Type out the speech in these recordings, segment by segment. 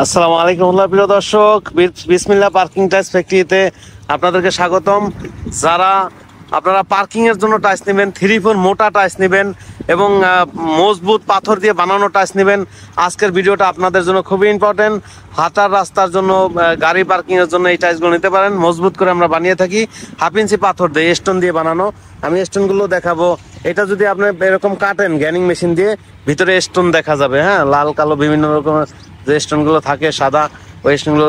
আসসালামু আলাইকুম প্রিয় দর্শক, বিসমিল্লাহ পার্কিং টাইলস ফ্যাক্টরিতে আপনাদেরকে স্বাগতম। যারা আপনারা পার্কিং এর জন্য টাইলস নেবেন, 3-4 মোটা টাইলস নেবেন এবং মজবুত পাথর দিয়ে বানানো টাইলস নেবেন, আজকের ভিডিওটা আপনাদের জন্য খুবই ইম্পর্টেন্ট। হাঁটার রাস্তার জন্য, গাড়ি পার্কিং এর জন্য এই টাইলসগুলো নিতে পারেন। মজবুত করে আমরা বানিয়ে থাকি 1/2 ইঞ্চি পাথর দিয়ে, স্টোন দিয়ে বানানো। আমি স্টোনগুলো দেখাবো। এটা যদি আপনি এরকম কাটেন গ্যানিং মেশিন দিয়ে, ভিতরে স্টোন দেখা যাবে। হ্যাঁ, লাল কালো বিভিন্ন রকমের যে স্টোনগুলো থাকে, সাদা, ওই স্টোনগুলো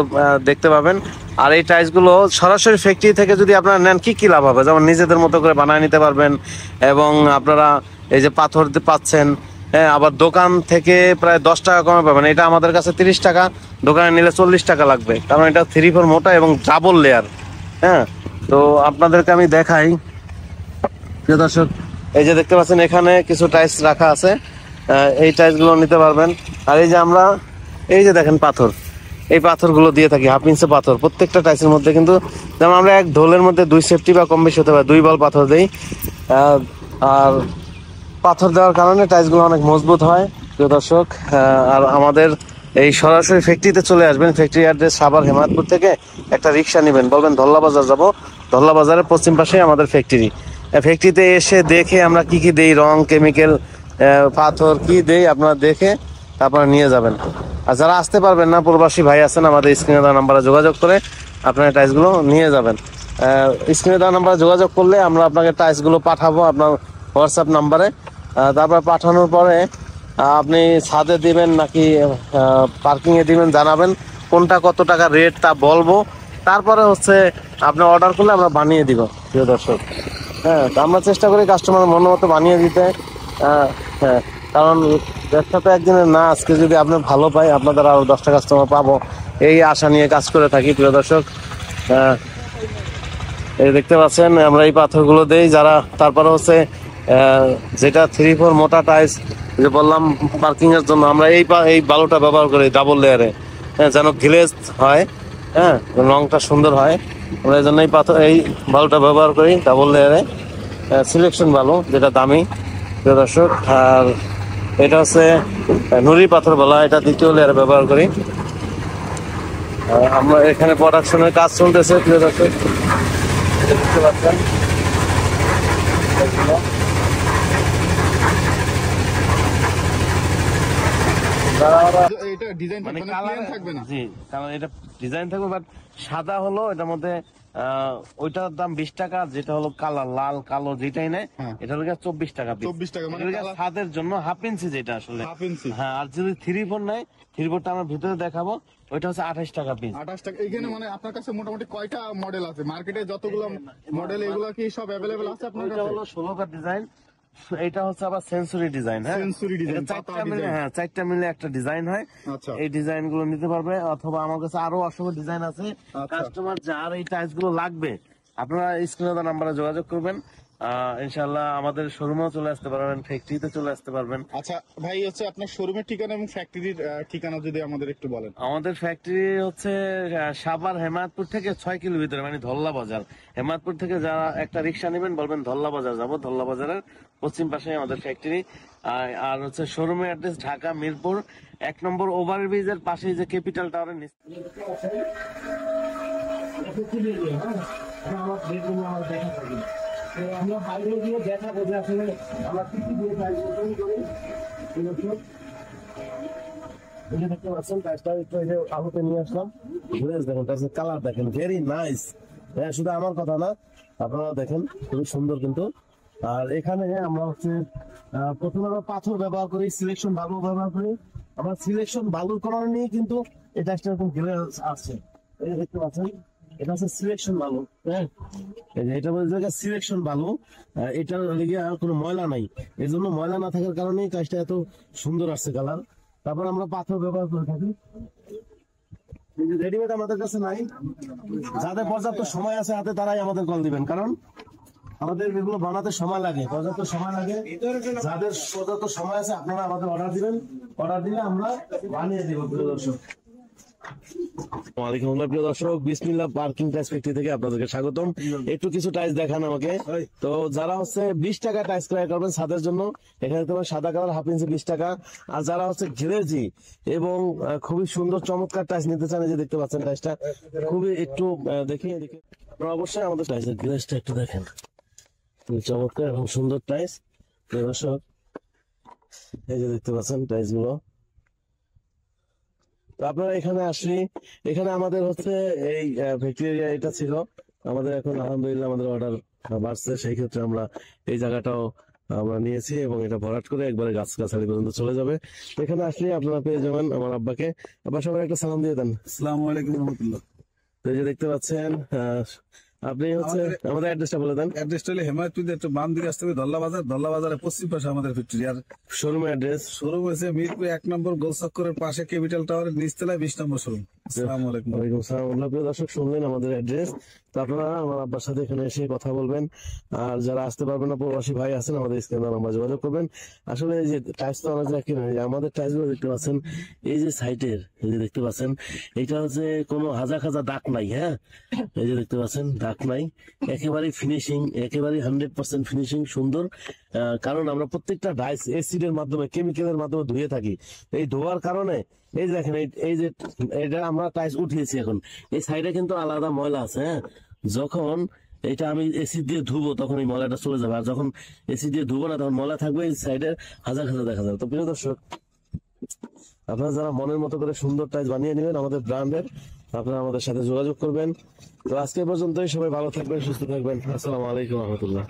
দেখতে পাবেন। আর এই টাইলসগুলো সরাসরি ফ্যাক্টরি থেকে যদি আপনারা নেন, কি লাভ হবে? যেমন নিজেদের মতো করে বানিয়ে নিতে পারবেন এবং আপনারা এই যে পাথর পাচ্ছেন। হ্যাঁ, আবার দোকান থেকে প্রায় 10 টাকা কমে পাবেন। এটা আমাদের কাছে 30 টাকা, দোকানে নিলে 40 টাকা লাগবে, কারণ এটা 3/4 মোটা এবং ডাবল লেয়ার। হ্যাঁ, তো আপনাদেরকে আমি দেখাই প্রিয় দর্শক। এই যে দেখতে পাচ্ছেন, এখানে কিছু টাইলস রাখা আছে, এই টাইলসগুলো নিতে পারবেন। আর এই যে আমরা, এই যে দেখেন পাথর, এই পাথরগুলো দিয়ে থাকি 1/2 ইঞ্চি পাথর প্রত্যেকটা টাইলসের মধ্যে। কিন্তু যেমন আমরা এক ঢোলের মধ্যে 2 সেফটি বা কম বেশি হতে পারে, 2 বল পাথর দেই। আর পাথর দেওয়ার কারণে টাইলসগুলো অনেক মজবুত হয় প্রিয় দর্শক। আর আমাদের এই সরাসরি ফ্যাক্টরিতে চলে আসবেন। ফ্যাক্টরি অ্যাড্রেস সাভার হেমায়তপুর থেকে একটা রিক্সা নেবেন, বলবেন ধল্লা বাজার যাবো। ধল্লা বাজারের পশ্চিম পাশে আমাদের ফ্যাক্টরি। ফ্যাক্টরিতে এসে দেখে আমরা কি দেই, রং, কেমিক্যাল, পাথর কি দেই, আপনারা দেখে তারপরে নিয়ে যাবেন। আর যারা আসতে পারবেন না, প্রবাসী ভাই আছেন, আমাদের স্ক্রিনে দেওয়া নাম্বারে যোগাযোগ করে আপনারা টাইলসগুলো নিয়ে যাবেন। স্ক্রিনে দেওয়া নাম্বারে যোগাযোগ করলে আমরা আপনাকে টাইলসগুলো পাঠাবো আপনার হোয়াটসঅ্যাপ নাম্বারে। তারপর পাঠানোর পরে আপনি ছাদে দিবেন নাকি পার্কিংয়ে দিবেন জানাবেন, কোনটা কত টাকা রেট তা বলবো। তারপরে হচ্ছে আপনি অর্ডার করলে আমরা বানিয়ে দিব প্রিয় দর্শক। হ্যাঁ, তো আমরা চেষ্টা করি কাস্টমার মন মতো বানিয়ে দিতে। হ্যাঁ, কারণ ব্যবসা তো একদিনের না। আজকে যদি আপনি ভালো পাই, আপনাদের আরও 10টা কাস্টমার পাবো, এই আশা নিয়ে কাজ করে থাকি প্রিয় দর্শক। এই দেখতে পাচ্ছেন আমরা এই পাথরগুলো দেই যারা। তারপরে হচ্ছে যেটা 3/4 মোটা টাইলস যে বললাম পার্কিং এর জন্য, আমরা এই বালুটা ব্যবহার করি ডাবল লেয়ারে। হ্যাঁ, যেন গ্লেজ হয়, হ্যাঁ, রংটা সুন্দর হয়। আমরা এই জন্য এই বালুটা ব্যবহার করি ডাবল লেয়ারে, সিলেকশন বালু, যেটা দামি প্রিয় দর্শক। আর এটা হচ্ছে নুড়ি পাথর বলা, এটা 2য় লেয়ারে ব্যবহার করি। আমরা এখানে প্রোডাকশনের কাজ চলতেছে প্রিয় দর্শক, দেখতে পাচ্ছেন। ডিজাইন থাকবে, বাট সাদা হলো এটার মধ্যে। ওইটার দাম 20 টাকা, যেটা হলো কালার লাল কালো যেটাই নেয়, এটা হলো 24 টাকা। 24 টাকা মানে ছাদের জন্য 1/2 ইঞ্চি, যেটা আসলে 1/2 ইঞ্চি। হ্যাঁ, আর যদি 3/4 নেয়, 3/4টা আমরা ভিতরে দেখাবো, ওইটা হচ্ছে 28 টাকা পিস। 28 টাকা। এখানে মানে আপনার কাছে মোটামুটি কয়টা মডেল আছে? মার্কেটে যতগুলো মডেল, এগুলো কি সব अवेलेबल আছে আপনার কাছে? এটা হলো 16 ডিজাইন। এটা হচ্ছে আবার সেঞ্চুরি ডিজাইন। হ্যাঁ, সেঞ্চুরি ডিজাইন, 4টা মিলে, হ্যাঁ 4টা মিলে একটা ডিজাইন হয়। আচ্ছা, এই ডিজাইন গুলো নিতে পারবে, অথবা আমার কাছে আরো অসংখ্য ডিজাইন আছে। কাস্টমার যার এই টাইলস গুলো লাগবে, আপনারা স্ক্রিনে দেওয়া নাম্বারে যোগাযোগ করবেন। ইনশাআল্লাহ আমাদের শোরুমেও চলে আসতে পারবেন, ফ্যাক্টরিতে চলে আসতে পারবেন। আচ্ছা ভাই, হচ্ছে আপনার শোরুমের ঠিকানা এবং ফ্যাক্টরির ঠিকানা যদি আমাদের একটু বলেন। আমাদের ফ্যাক্টরি হচ্ছে সাভার হেমায়তপুর থেকে 6 কিলো ভিতরে, মানে ধল্লা বাজার। হেমায়তপুর থেকে যারা একটা রিক্সা নেবেন, বলবেন ধল্লা বাজার যাবো, ধল্লা বাজারের পশ্চিম পাশে আমাদের ফ্যাক্টরি। আর হচ্ছে শোরুমের অ্যাড্রেস ঢাকা মিরপুর 1 নম্বর ওভারব্রিজের পাশে, যে ক্যাপিটাল টাওয়ারের নিচে। আমরা বাইরে গিয়ে দেখাবো যে আসলে আমরা কি দিয়ে দেখতে পাচ্ছেন। কাজটা একটু আলোতে নিয়ে আসলাম, দেখেন তার কালার দেখেন, ভেরি নাইস। হ্যাঁ, শুধু আমার কথা না, আপনারা দেখেন খুবই সুন্দর কিন্তু। আর এখানে আমরা হচ্ছে প্রথমে আমরা পাথর ব্যবহার করি, সিলেকশন বালু ব্যবহার করি। আমরা সিলেকশন বালুর কারণে নিয়ে কিন্তু এটা একটা এরকম ঘিরে আসছে, এই দেখতে পাচ্ছেন। এটা হচ্ছে সিলেকশন বালু। হ্যাঁ, এটা বলতে সিলেকশন বালু, এটার লেগে আর কোনো ময়লা নাই, এই জন্য ময়লা না থাকার কারণে কাজটা এত সুন্দর আসছে কালার। তারপর আমরা পাথর ব্যবহার করে থাকি, রেডিমেড আমাদের কাছে নাই। যাদের পর্যাপ্ত সময় আছে হাতে, তারাই আমাদের কল দিবেন, কারণ আমাদের এগুলো বানাতে সময় লাগে, পর্যাপ্ত সময় লাগে। যাদের পর্যাপ্ত সময় আছে, আপনারা আমাদের অর্ডার দিবেন, অর্ডার দিলে আমরা বানিয়ে দেবো প্রিয় দর্শক। ওয়ালাইকুম আসসালাম প্রিয় দর্শক, বিসমিল্লাহ পার্কিং টাইস ফ্যাক্টরি থেকে আপনাদেরকে স্বাগতম। একটু কিছু টাইস দেখান আমাকে। তো যারা হচ্ছে 20 টাকা টাইস ক্রয় করবেন ছাদের জন্য, এখানে তোমার সাদা কালার হাফ ইঞ্চি 20 টাকা। আর যারা হচ্ছে গ্লেজি এবং খুবই সুন্দর চমৎকার টাইস নিতে চান, এই যে দেখতে পাচ্ছেন টাইসটা খুবই একটু দেখি এদিকে, আপনারা অবশ্যই আমাদের টাইসের গ্লেজটা একটু দেখেন, খুবই চমৎকার এবং সুন্দর টাইস। প্রিয় দর্শক, এই যে দেখতে পাচ্ছেন টাইস গুলো। তো আপনারা এখানে আসি, এখানে আমাদের হচ্ছে এই ফ্যাক্টরি এরিয়া এটা ছিল আমাদের, এখন আলহামদুলিল্লাহ আমাদের অর্ডার বাড়ছে, সেই ক্ষেত্রে আমরা এই জায়গাটাও আমরা নিয়েছি এবং এটা ভরাট করে একবারে গাছগাছালি পর্যন্ত চলে যাবে। তো এখানে আসলে আপনারা পেয়ে যাবেন আমার আব্বাকে। আব্বা সবাই একটা সালাম দিয়ে দেন। আসসালামু আলাইকুম রহমতুল্লাহ। তো এই যে দেখতে পাচ্ছেন, আপনি হচ্ছে আমাদের অ্যাড্রেসটা বলে দেন। অ্যাড্রেসটা হলো হেমায়তপুর, একটু বাম দিকে আসতে হবে ধল্লা বাজার, ধল্লা বাজারের পশ্চিম পাশে আমাদের ফ্যাক্টরি। আর শোরুম অ্যাড্রেস শোরুম হয়েছে মিরপুর 1 নম্বর গোল চক্করের পাশে ক্যাপিটাল টাওয়ারের নিচতলায় 20 নম্বর শোরুম। আসসালামু আলাইকুম। ওয়ালাইকুম আসসালাম। প্রিয় দর্শক, শুনলেন আমাদের অ্যাড্রেস। তো আপনারা আমার আব্বার সাথে এখানে এসে কথা বলবেন। আর যারা আসতে পারবেন না, প্রবাসী ভাই আছেন, আমাদের স্ক্রিনে নাম্বার যোগাযোগ করবেন। আসলে এই যে টাইস তো অনেক রাখি না, আমাদের টাইস গুলো দেখতে পাচ্ছেন, এই যে সাইটের এই যে দেখতে পাচ্ছেন, এটা হচ্ছে কোনো হাজার হাজার দাগ নাই। হ্যাঁ, এই যে দেখতে পাচ্ছেন দাগ নাই, একেবারে ফিনিশিং, একেবারে 100% ফিনিশিং সুন্দর। কারণ আমরা প্রত্যেকটা ডাইস এসিডের মাধ্যমে, কেমিক্যালের মাধ্যমে ধুয়ে থাকি। এই ধোয়ার কারণে এই যে দেখেন, এই যে এটা আমরা টাইস উঠিয়েছি, এখন এই সাইডে কিন্তু আলাদা ময়লা আছে। হ্যাঁ, যখন এটা আমি এসি দিয়ে ধুবো তখন এই ময়লাটা চলে যাবে, আর যখন এসি দিয়ে ধুবো না তখন ময়লা থাকবে, এই সাইডে হাজার হাজার দেখা যাবে। তো প্রিয় দর্শক, আপনারা যারা মনের মতো করে সুন্দর টাইস বানিয়ে নেবেন আমাদের ব্র্যান্ডের, আপনারা আমাদের সাথে যোগাযোগ করবেন। তো আজকে পর্যন্তই, সবাই ভালো থাকবেন, সুস্থ থাকবেন। আসসালামু আলাইকুম রহমতুল্লাহ।